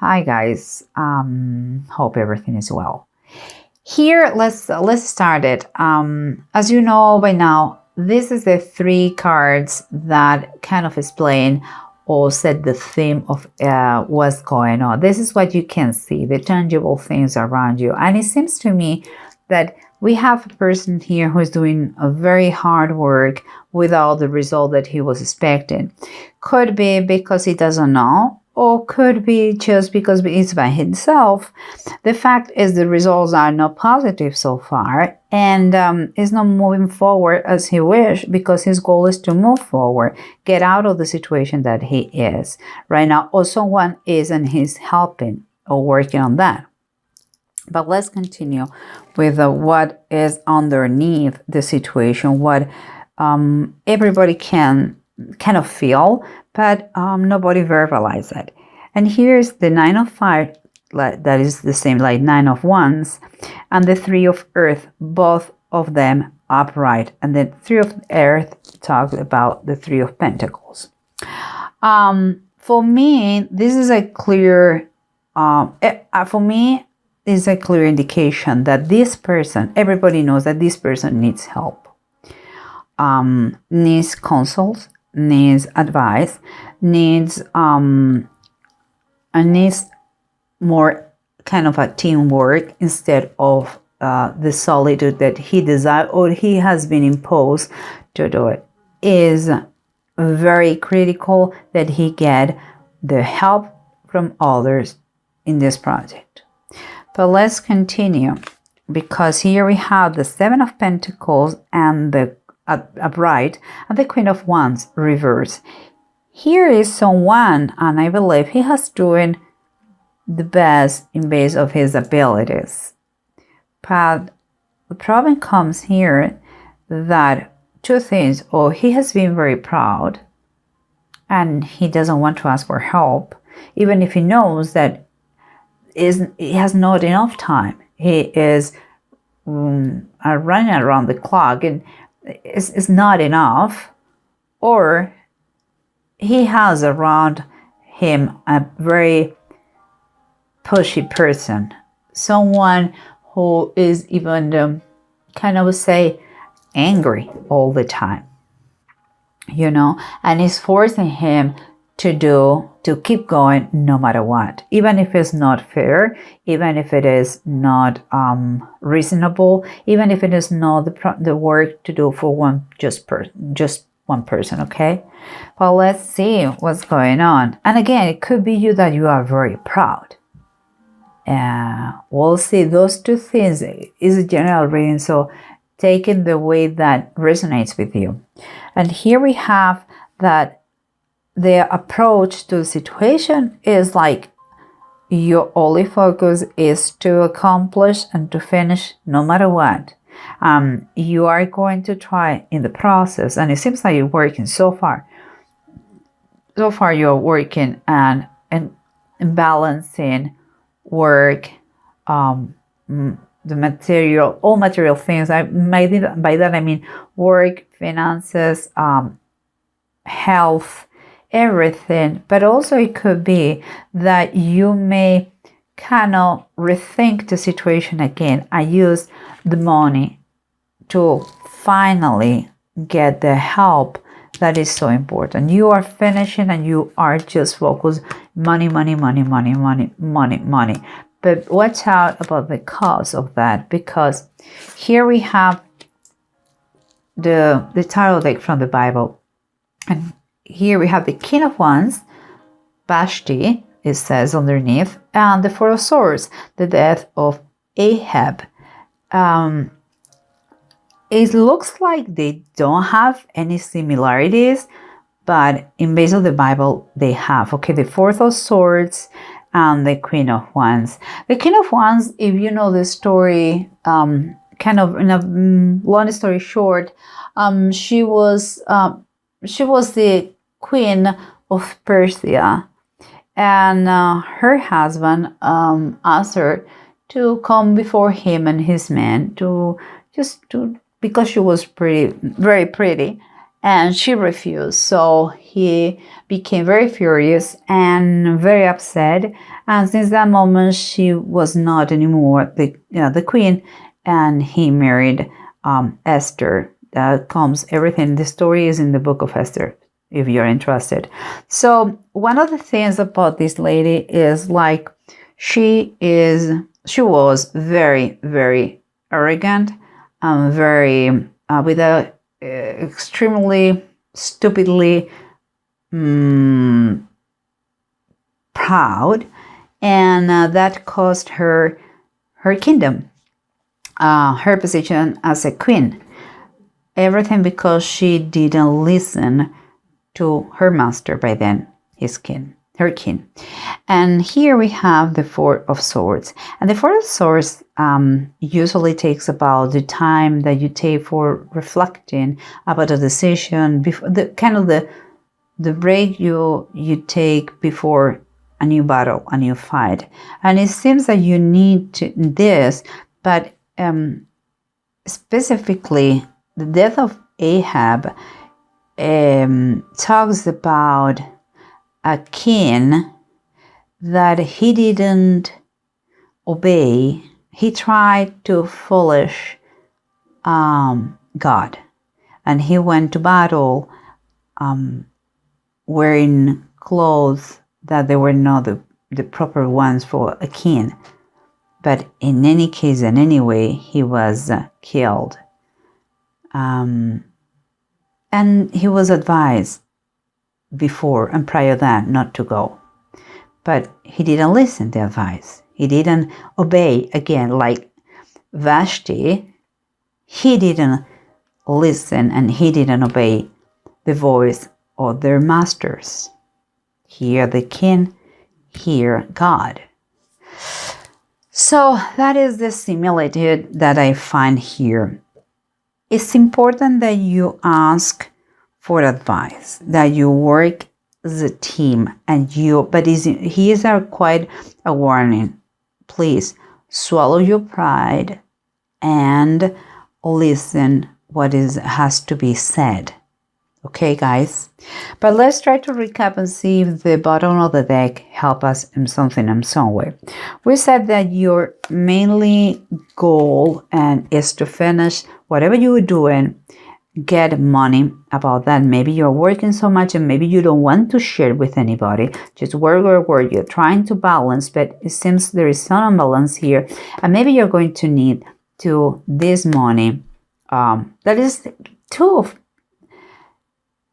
Hi guys, hope everything is well. Here, let's start it. As you know by now, this is the three cards that kind of explain or set the theme of what's going on. This is what you can see, the tangible things around you. And it seems to me that we have a person here who is doing a very hard work without the result that he was expecting. Could be because he doesn't know, or could be just because it's by himself. The fact is the results are not positive so far, and he's not moving forward as he wished, because his goal is to move forward, get out of the situation that he is right now, or someone is and he's helping or working on that. But let's continue with what is underneath the situation, what everybody can kind of feel, but nobody verbalize it. And here's the Nine of Fire, that is the same like Nine of Wands, and the Three of Earth, both of them upright. And the Three of Earth talk about the Three of Pentacles. For me, this is a clear, is a clear indication that this person, everybody knows that this person needs help, needs counsels, needs advice, needs more kind of a teamwork instead of the solitude that he desires or he has been imposed to do it. Is very critical that he get the help from others in this project. But let's continue, because here we have the Seven of Pentacles and the upright and the Queen of Wands reverse. Here is someone, and I believe he has doing the best in base of his abilities. But the problem comes here that two things, or he has been very proud and he doesn't want to ask for help, even if he knows that he has not enough time. He is running around the clock and it's not enough, or he has around him a very pushy person, someone who is even kind of say angry all the time, and is forcing him to keep going no matter what, even if it's not fair, even if it is not reasonable, even if it is not the work to do for just one person. Okay, well, let's see what's going on. And again, it could be you, that you are very proud. We'll see. Those two things is a general reading, so take it the way that resonates with you. And here we have that the approach to the situation is like your only focus is to accomplish and to finish no matter what. You are going to try in the process, and it seems like you're working so far. So far you're working and balancing work, the material, all material things. By that I mean work, finances, health, everything. But also it could be that you may kind of rethink the situation again and use the money to finally get the help that is so important. You are finishing and you are just focused money. But watch out about the cause of that, because here we have the tarot deck from the Bible, and here we have the King of Wands, Vashti, it says underneath, and the Four of Swords, the death of Ahab. It looks like they don't have any similarities, but in base of the Bible, they have. Okay, the Four of Swords and the Queen of Wands. The Queen of Wands, if you know the story, kind of in a long story short, she was the queen of Persia, and her husband asked her to come before him and his men because she was very pretty, and she refused. So he became very furious and very upset. And since that moment, she was not anymore the queen, and he married Esther. That comes everything. The story is in the book of Esther, if you're interested. So one of the things about this lady is like she was very, very arrogant, very with a extremely stupidly proud, and that cost her her kingdom, her position as a queen. Everything because she didn't listen to her master, by then her king. And here we have the Four of Swords. And the Four of Swords usually takes about the time that you take for reflecting about a decision, before the break you take before a new battle, a new fight. And it seems that you need this, but specifically the death of Ahab talks about a king that he didn't obey. He tried to foolish God, and he went to battle wearing clothes that they were not the proper ones for a king. But in any case and anyway, he was killed. And he was advised before and prior to that not to go. But he didn't listen to the advice. He didn't obey. Again, like Vashti, he didn't listen and he didn't obey the voice of their masters. Here the king, here God. So that is the similitude that I find here. It's important that you ask for advice, that you work as a team, but here's quite a warning. Please swallow your pride and listen what has to be said. Okay, guys? But let's try to recap and see if the bottom of the deck help us in something in some way. We said that your mainly goal is to finish whatever you're doing, get money about that. Maybe you're working so much and maybe you don't want to share with anybody. Just work. You're trying to balance, but it seems there is some imbalance here. And maybe you're going to need this money. That is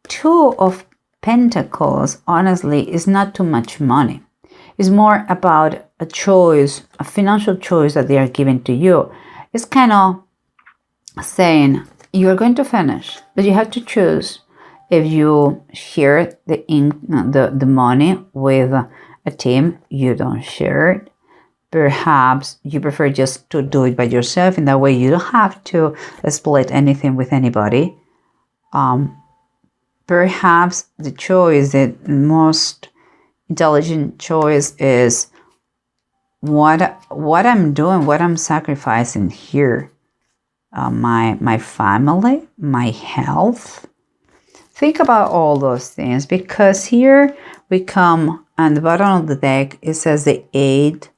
two of Pentacles, honestly, is not too much money. It's more about a choice, a financial choice that they are giving to you. It's kind of saying you're going to finish, but you have to choose if you share the money with a team. You don't share it. Perhaps you prefer just to do it by yourself. In that way, you don't have to split anything with anybody. Perhaps the most intelligent choice is what I'm doing, what I'm sacrificing here. My family, my health. Think about all those things, because here we come on the bottom of the deck. It says the Eight.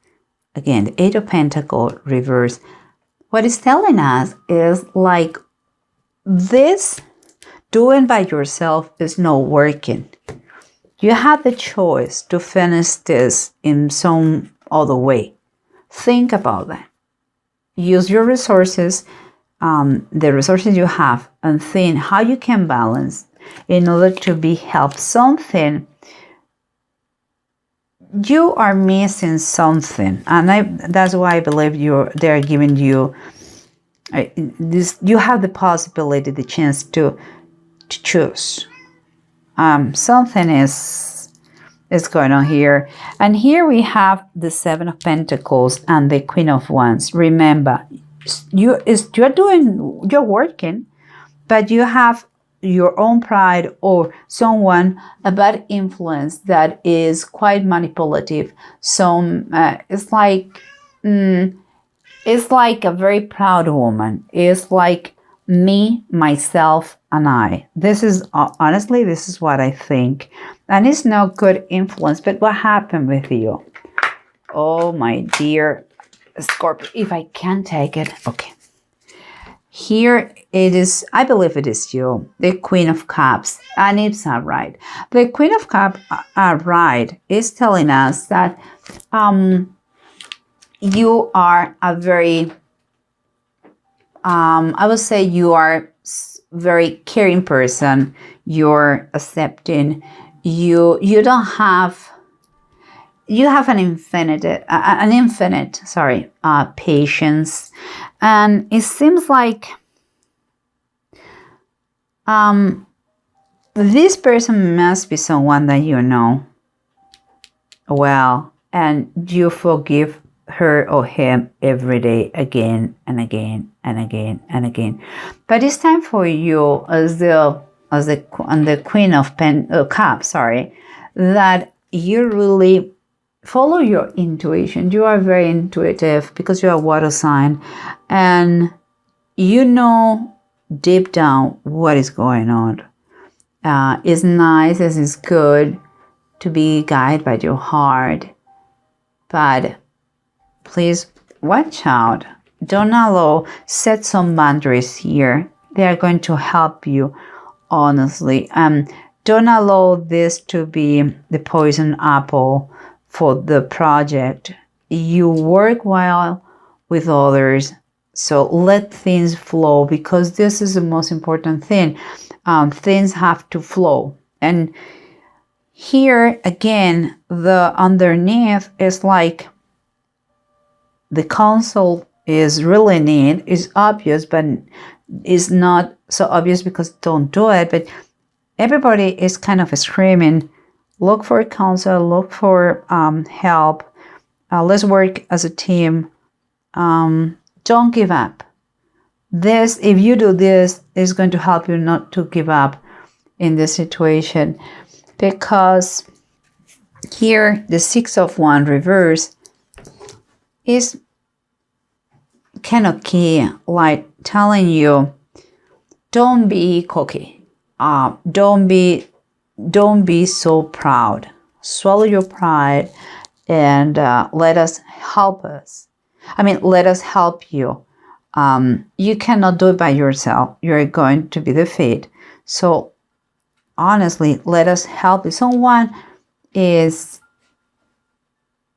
Again, the Eight of Pentacles reverse. What it's telling us is like this. Doing by yourself is not working. You have the choice to finish this in some other way. Think about that. Use your resources, the resources you have, and think how you can balance in order to be helped. Something you are missing something, and that's why I believe they're giving you this. You have the possibility, the chance to choose. Something is going on here. And here we have the Seven of Pentacles and the Queen of Wands. Remember, you're working, but you have your own pride or someone, a bad influence that is quite manipulative. It's like a very proud woman. It's like me, myself, and I. This is honestly, this is what I think. And it's not good influence, but what happened with you? Oh, my dear Scorpio, if I can take it. Okay. Here it is, I believe it is you, the Queen of Cups, and it's all right. The Queen of Cups, right, is telling us that you are a very, I would say you are very caring person. You're accepting. You don't have. You have an infinite, patience, and it seems like this person must be someone that you know well, and you forgive her or him every day, again and again and again and again. But it's time for you, as the Queen of Cups, that you really follow your intuition. You are very intuitive because you are a water sign, and you know deep down what is going on. It's nice, as it's good to be guided by your heart, but please watch out. Don't allow, set some boundaries here. They are going to help you, honestly. Don't allow this to be the poison apple for the project. You work well with others, so let things flow, because this is the most important thing. Things have to flow. And here again, the underneath is like the counsel is really neat, is obvious, but is not so obvious because don't do it. But everybody is kind of screaming, look for counsel, look for help. Let's work as a team. Don't give up. This, if you do this, is going to help you not to give up in this situation, because here the Six of Wands reverse is kind of key, like telling you, don't be cocky. Don't be so proud. Swallow your pride and let us help you. You cannot do it by yourself. You're going to be defeated. So honestly, let us help you. Someone is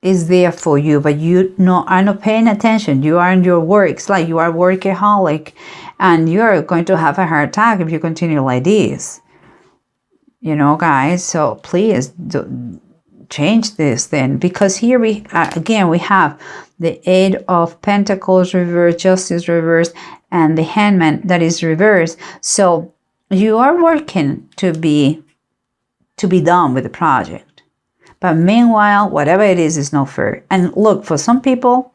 there for you, but you are not paying attention. You are in your work. It's like you are workaholic, and you're going to have a heart attack if you continue like this. Guys, so please change this then, because here we have the Eight of Pentacles reversed, Justice reversed, and the Hangman that is reversed. So you are working to be done with the project. But meanwhile, whatever it is not fair. And look, for some people,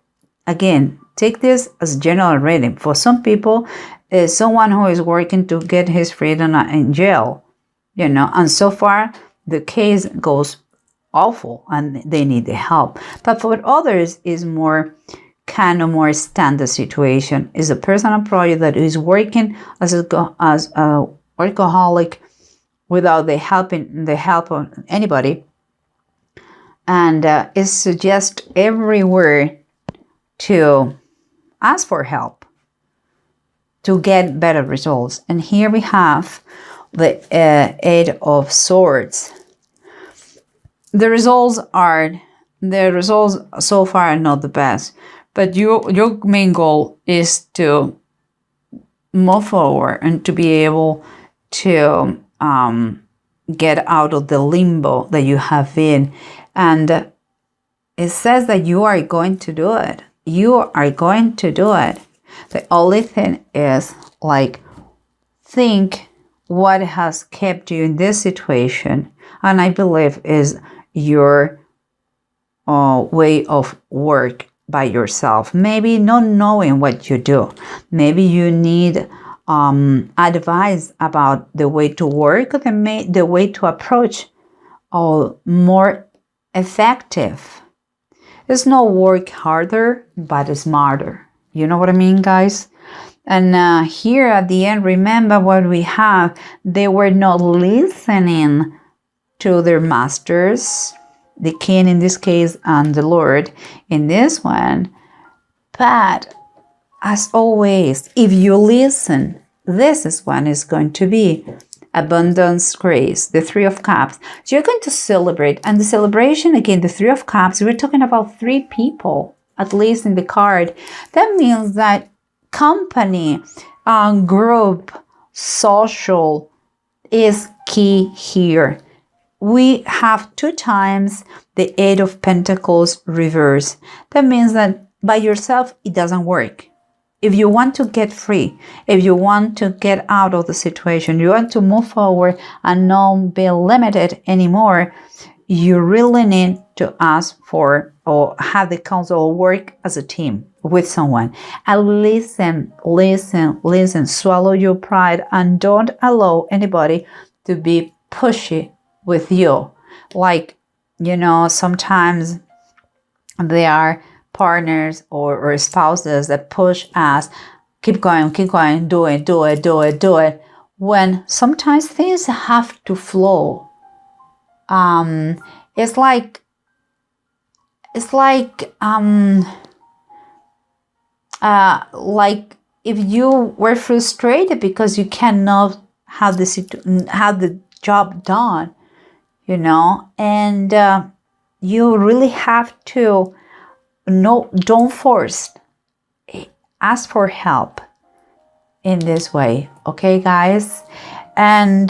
again, take this as general reading. For some people, is someone who is working to get his freedom in jail, and so far the case goes awful and they need the help. But for others, is more standard situation. Is a personal project that is working as a workaholic without the help of anybody. And it suggests everywhere to ask for help to get better results. And here we have the Eight of Swords. The results so far are not the best, but your main goal is to move forward and to be able to get out of the limbo that you have been. And it says that you are going to do it. You are going to do it. The only thing is, think what has kept you in this situation. And I believe is your way of work by yourself. Maybe not knowing what you do. Maybe you need advice about the way to work, the way to approach more effective. It's not work harder, but smarter. You know what I mean, guys? And here at the end, remember what we have. They were not listening to their masters, the king in this case, and the Lord in this one. But as always, if you listen, this is when it's going to be abundance, grace, the Three of Cups. So you're going to celebrate. And the celebration, again, the Three of Cups, we're talking about 3 people, at least in the card. That means that company, group, social is key here. We have 2 times the 8 of Pentacles reverse. That means that by yourself, it doesn't work. If you want to get free, if you want to get out of the situation, you want to move forward and not be limited anymore, you really need to ask for or have the counsel work as a team with someone. And listen, swallow your pride and don't allow anybody to be pushy with you. Like, sometimes they are partners or spouses that push us, keep going, do it. When sometimes things have to flow. It's like if you were frustrated because you cannot have the job done, and you really have to. No, don't force. Ask for help in this way, okay, guys? And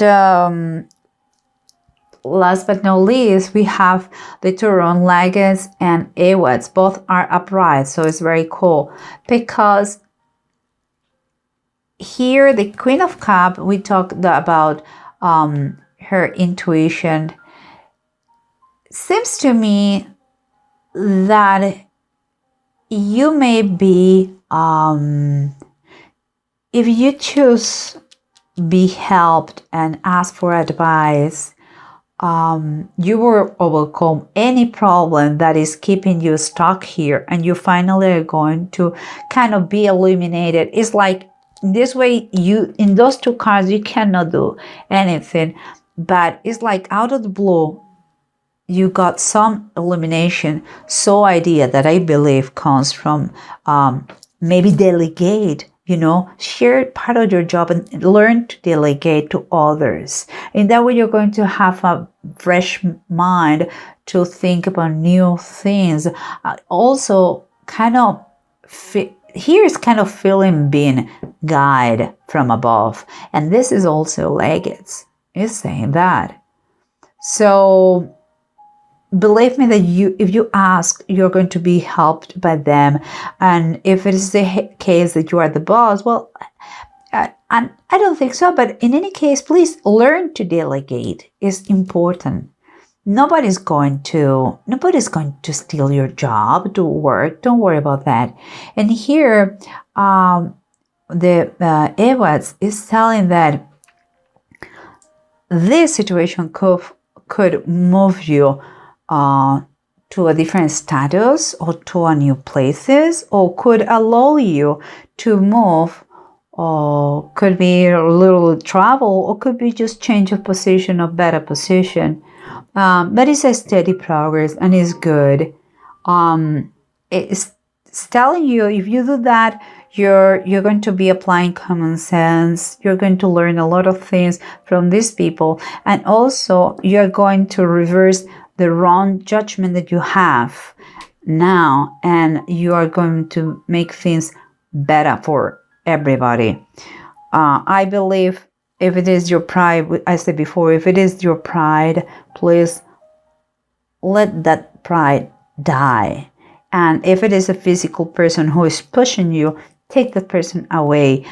last but not least, we have the Turon, Leggets, and Awads. Both are upright, so it's very cool because here the Queen of Cups, we talked about her intuition. Seems to me that you may be, if you choose be helped and ask for advice, you will overcome any problem that is keeping you stuck here, and you finally are going to kind of be illuminated. It's like this way, in those 2 cards, you cannot do anything, but it's like out of the blue, you got some illumination. So idea that I believe comes from maybe delegate, share part of your job and learn to delegate to others. In that way, you're going to have a fresh mind to think about new things. Also, here is kind of feeling being guided from above. And this is also Leggets. It's saying that. So believe me that if you ask, you're going to be helped by them. And if it is the case that you are the boss, well, and I don't think so. But in any case, please learn to delegate. It's important. Nobody's going to steal your job to work. Don't worry about that. And here, the Ewads is telling that this situation could move you to a different status or to a new places, or could allow you to move, or could be a little travel, or could be just change of position or better position. But it's a steady progress and it's good. It's telling you if you do that, you're going to be applying common sense. You're going to learn a lot of things from these people, and also you're going to reverse the wrong judgment that you have now, and you are going to make things better for everybody. I believe if it is your pride, I said before, if it is your pride, please let that pride die. And if it is a physical person who is pushing you, take the person away,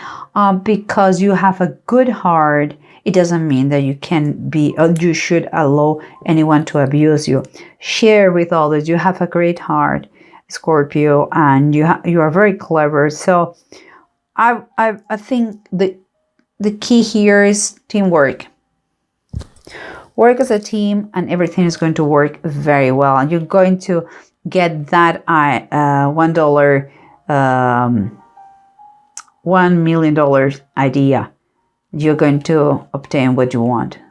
because you have a good heart. It doesn't mean that you can be, or you should allow anyone to abuse you. Share with others. You have a great heart, Scorpio, and you are very clever. So I think the key here is teamwork. Work as a team, and everything is going to work very well. And you're going to get that $1 $1 million idea, you're going to obtain what you want.